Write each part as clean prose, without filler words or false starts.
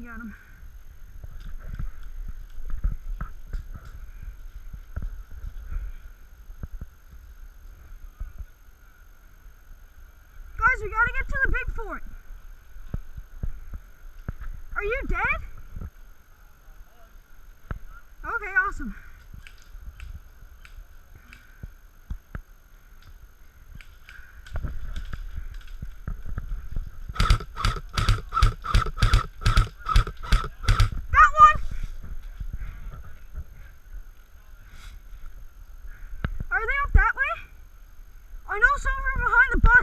got him. Guys, we gotta get to the big fort. Are you dead? Okay, awesome.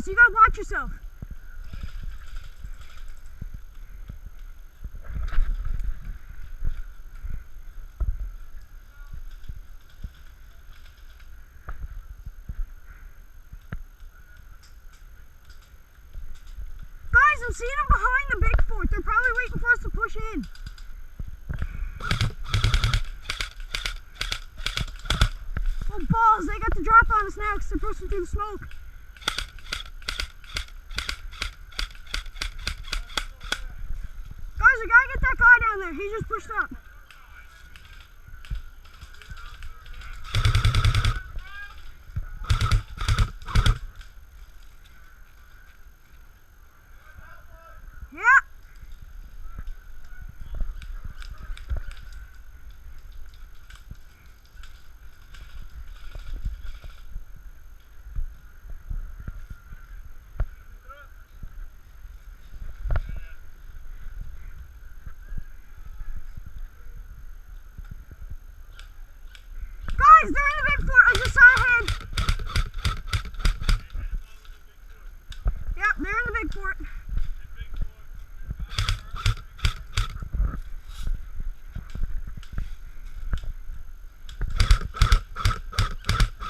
You gotta watch yourself. Guys, I'm seeing them behind the big fort. They're probably waiting for us to push in. Oh balls, they got the drop on us now because they're pushing through the smoke. We gotta get that guy down there. He just pushed up. Yeah. They're in the big fort. I just saw a head. Yep, they're in the big fort.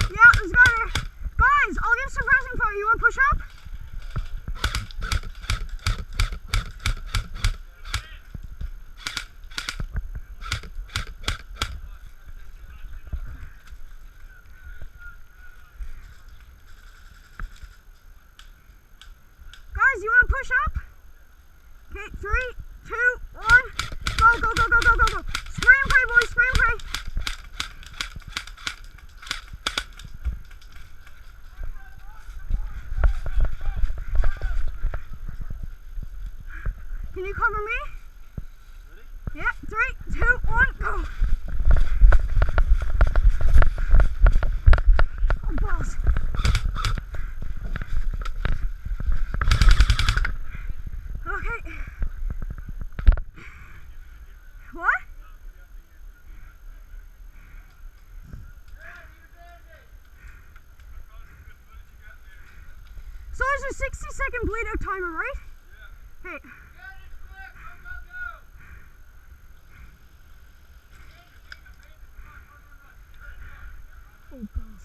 Yeah, there's a guy there. Guys, I'll give suppressing fire. You want to push up? You want to push up? Okay, 3, 2, 1. Go, go, go, go, go, go, go. Spray and pray, boys. Spray and pray. Can you cover me? Ready? Yeah, 3, 2, 1, go. Oh, balls. Okay. What? So there's a 60-second bleed out timer, right? Yeah. Hey. Oh, balls.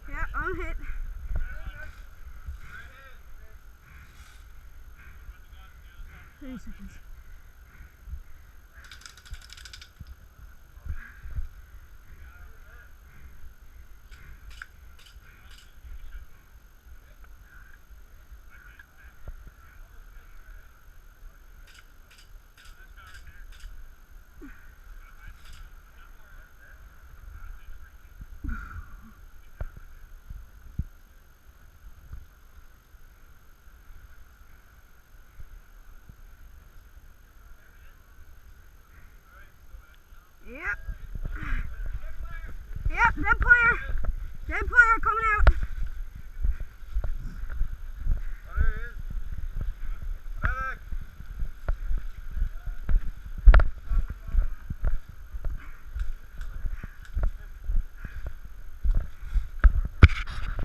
Yeah, I'm hit. 30 seconds.